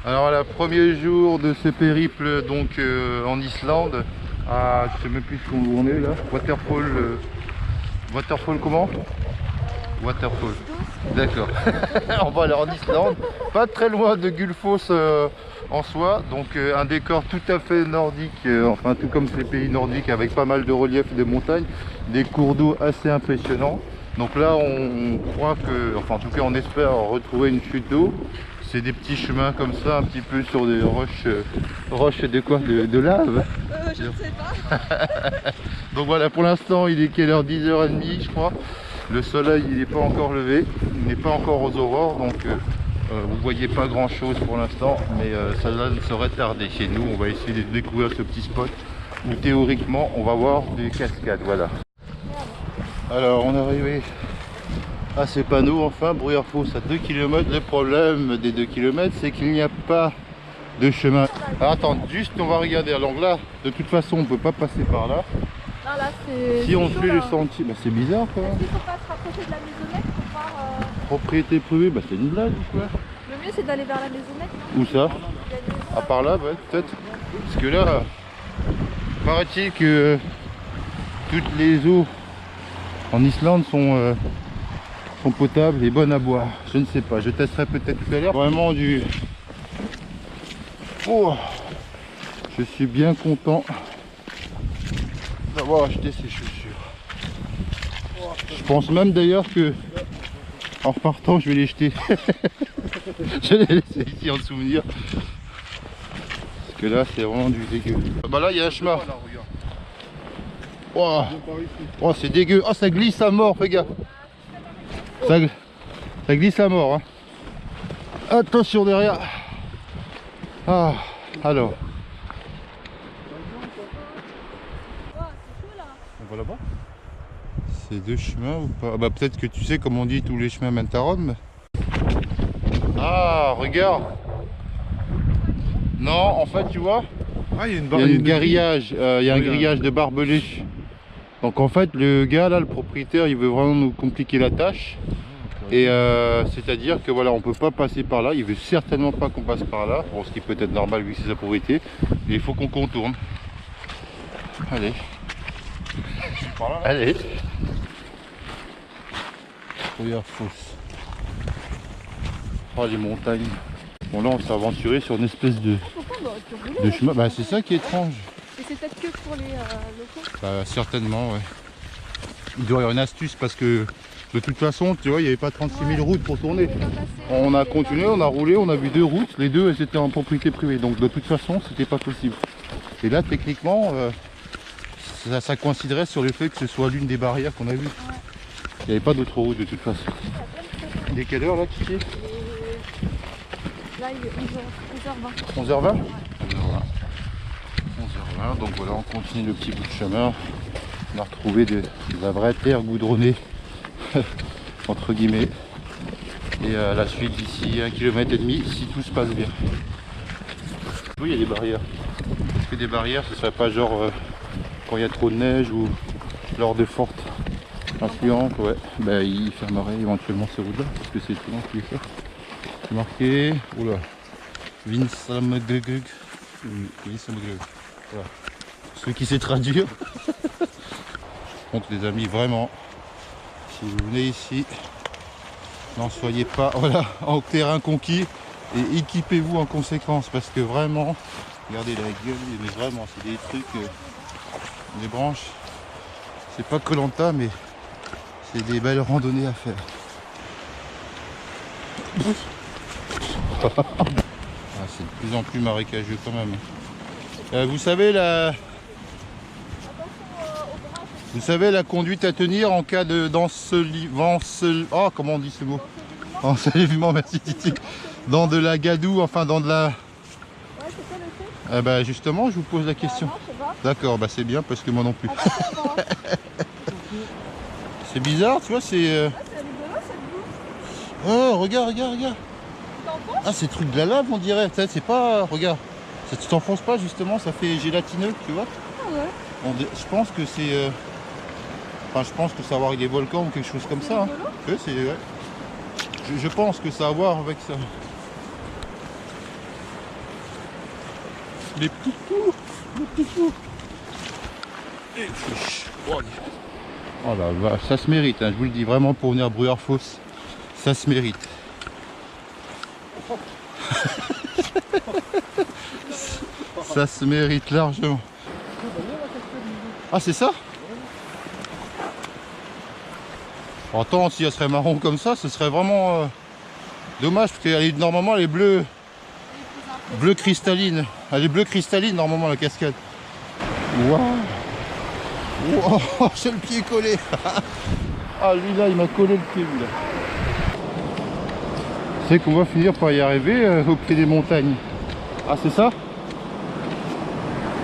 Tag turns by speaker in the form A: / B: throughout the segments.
A: Alors le premier jour de ce périple donc en Islande, à je sais même plus où on est là, Waterfall, Waterfall comment? Waterfall. D'accord. On va aller en Islande, pas très loin de Gullfoss en soi, donc un décor tout à fait nordique, enfin tout comme ces pays nordiques avec pas mal de relief et de montagnes, des cours d'eau assez impressionnants. Donc là on croit que, enfin en tout cas on espère retrouver une chute d'eau. C'est des petits chemins comme ça, un petit peu sur des roches, roches de quoi? De lave.
B: Je ne sais pas.
A: Donc voilà, pour l'instant il est quelle heure? 10h30 je crois. Le soleil il n'est pas encore levé, il n'est pas encore aux aurores, donc vous voyez pas grand chose pour l'instant, mais ça ne saurait tarder chez nous. On va essayer de découvrir ce petit spot où théoriquement on va voir des cascades. Voilà. Alors on est arrivé à ces panneaux, enfin, Bruyères-Foss à 2 km. Le problème des 2 km, c'est qu'il n'y a pas de chemin. Alors, attends, juste on va regarder. Alors là, de toute façon, on peut pas passer par là.
B: Non, là, c'est.
A: Si on
B: chaud,
A: suit
B: là.
A: le sentier, bah c'est bizarre quoi.
B: Est-ce qu'il faut pas se rapprocher de la maisonnette pour voir.
A: Propriété privée, bah c'est une blague ou quoi?
B: Le mieux, c'est d'aller vers la maisonnette, non?
A: Où ça?
B: Il y a une maison,
A: À
B: là.
A: part là, ouais, peut-être. Parce que là, paraît-il que toutes les eaux en Islande sont potables et bonnes à boire. Je ne sais pas, je testerai peut-être tout à l'heure. Vraiment du... Oh, je suis bien content d'avoir acheté ces chaussures. Je pense même d'ailleurs que en repartant je vais les jeter. Je les laisse ici en souvenir. Parce que là c'est vraiment du dégueu. Bah là il y a un chemin. Oh, oh c'est dégueu. Oh ça glisse à mort, fais gaffe. Ça glisse à mort. Hein. Attention derrière. Ah, alors. On va là-bas? C'est deux chemins ou pas? Bah peut-être que tu sais comme on dit tous les chemins mènent à Rome. Ah regarde. Non en fait tu vois,
C: Ah, il y a une,
A: il y a une grillage, il y a un grillage de barbelés. Donc en fait le gars là, le propriétaire, il veut vraiment nous compliquer la tâche. Et c'est-à-dire que voilà, on peut pas passer par là, il veut certainement pas qu'on passe par là, bon, ce qui peut être normal vu que c'est sa propriété, mais il faut qu'on contourne. Allez.
C: par là, là.
A: Allez. Bruyères-Foss. Oh les montagnes. Bon là on s'est aventuré sur une espèce
B: Pourquoi on aurait pu rouler,
A: de
B: là?
A: chemin. Bah c'est ça qui est étrange.
B: Et c'est peut-être que pour les locaux.
A: Bah certainement ouais. Il doit y avoir une astuce parce que de toute façon tu vois il n'y avait pas 36 000 routes pour tourner. On a continué, on a roulé, on a vu deux routes, les deux elles étaient en propriété privée, donc de toute façon c'était pas possible. Et là techniquement ça coïnciderait sur le fait que ce soit l'une des barrières qu'on a vues. Il n'y avait pas d'autre route de toute façon. Il est quelle heure là Kiki?
B: Là, il est 11h20.
A: 11h20 11h20, donc voilà on continue le petit bout de chemin. On a retrouvé de la vraie terre goudronnée entre guillemets. Et la suite d'ici 1,5 km si tout se passe bien. Oui il y a des barrières. Est-ce que des barrières ce serait pas genre quand il y a trop de neige ou lors de fortes influentes? Ouais, bah il fermerait éventuellement ces routes là parce que c'est tout qui est fait. C'est marqué, oula, Vinsamögög. Vinsamögög. Voilà. Celui qui sait traduire. Contre les amis, vraiment, si vous venez ici, n'en soyez pas voilà, en terrain conquis et équipez-vous en conséquence parce que vraiment, regardez la gueule, mais vraiment c'est des trucs, des branches, c'est pas Koh-Lanta mais c'est des belles randonnées à faire. Ah, c'est de plus en plus marécageux quand même. Vous savez la conduite à tenir en cas de oh comment on dit ce mot? Ensoleillement, merci Titi. Dans de la gadoue, enfin dans de la...
B: Ouais, c'est quoi le truc?
A: Bah justement je vous pose la question.
B: Non, je sais pas.
A: D'accord, bah c'est bien parce que moi non plus.
B: Attends,
A: C'est bizarre, tu vois, c'est...
B: c'est rigolo cette bouffe.
A: Oh regarde, regarde, regarde.
B: Tu t'en penses?
A: Ah c'est truc de la lave on dirait, c'est pas... Regarde, ça, tu t'enfonces pas justement, ça fait gélatineux, tu vois.
B: Ah ouais.
A: Je pense que c'est... Enfin je pense que ça a à voir avec des volcans ou quelque chose comme ça. Hein. Ouais, c'est... Ouais. Je pense que ça a à voir avec ça.
C: Les petits tours. Les petits tours. Et
A: Oh la vache, ça se mérite, hein, je vous le dis vraiment pour venir à Bruyères-Fos, ça se mérite. Ça se mérite largement. Ah c'est ça? Attends, si elle serait marron comme ça, ce serait vraiment dommage parce que normalement elle est bleue cristalline. Elle est bleue cristalline normalement la cascade. Waouh! Wow, j'ai le pied collé. Ah lui là il m'a collé le pied lui là. C'est qu'on va finir par y arriver au pied des montagnes. Ah c'est ça?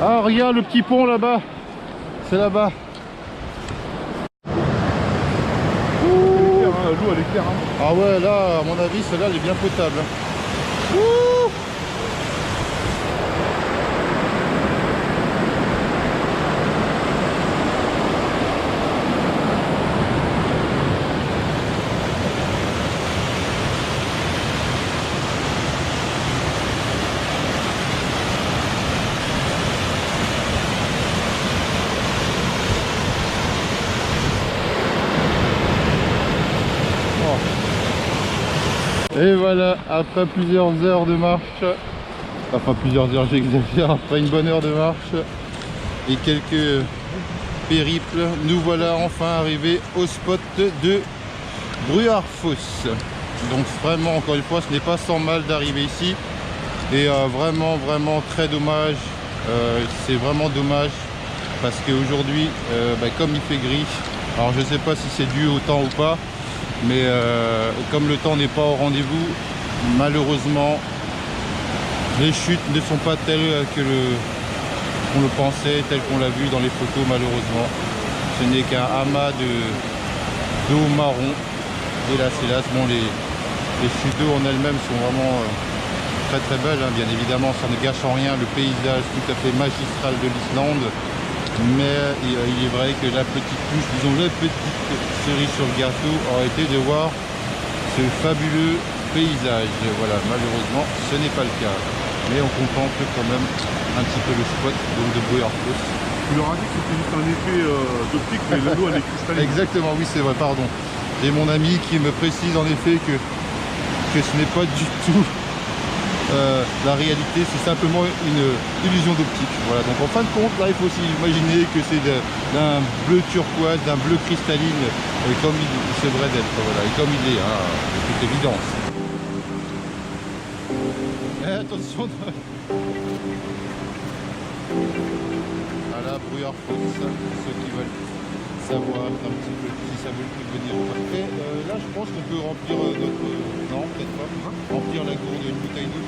A: Ah regarde le petit pont là-bas. C'est là-bas.
C: L'eau elle est claire. Hein.
A: Ah ouais là à mon avis celle-là elle est bien potable. Ouh. Et voilà, après plusieurs heures de marche, enfin plusieurs heures j'exagère, après une bonne heure de marche et quelques périples, nous voilà enfin arrivés au spot de Bruyères-Fos. Donc vraiment encore une fois ce n'est pas sans mal d'arriver ici et vraiment très dommage, c'est vraiment dommage parce qu'aujourd'hui comme il fait gris, alors je sais pas si c'est dû au temps ou pas, mais comme le temps n'est pas au rendez-vous, malheureusement les chutes ne sont pas telles qu'on le pensait, telles qu'on l'a vu dans les photos. Malheureusement ce n'est qu'un amas d'eau marron, hélas. Bon, les chutes d'eau en elles-mêmes sont vraiment très belles, hein. Bien évidemment ça ne gâche en rien le paysage tout à fait magistral de l'Islande, mais il est vrai que la petite touche, disons la petite cerise sur le gâteau aurait été de voir ce fabuleux paysage. Voilà, malheureusement ce n'est pas le cas, mais on contemple quand même un petit peu le spot donc de Bruyères-Fos.
C: Tu leur as dit que c'était juste un effet d'optique, mais l'eau elle est cristalline.
A: Exactement, oui c'est vrai, pardon. Et mon ami qui me précise en effet que ce n'est pas du tout la réalité, c'est simplement une illusion d'optique. Voilà, donc en fin de compte, là il faut aussi imaginer que c'est d'un bleu turquoise, d'un bleu cristalline, comme il se devrait d'être, voilà, et comme il est, hein, de toute évidence. Attention à la Bruyères-Fos, ceux qui veulent savoir un petit peu si ça vaut le coup de venir ou pas. Et là je pense qu'on peut remplir notre... Non, peut-être pas. Remplir la gourde d'une bouteille d'eau.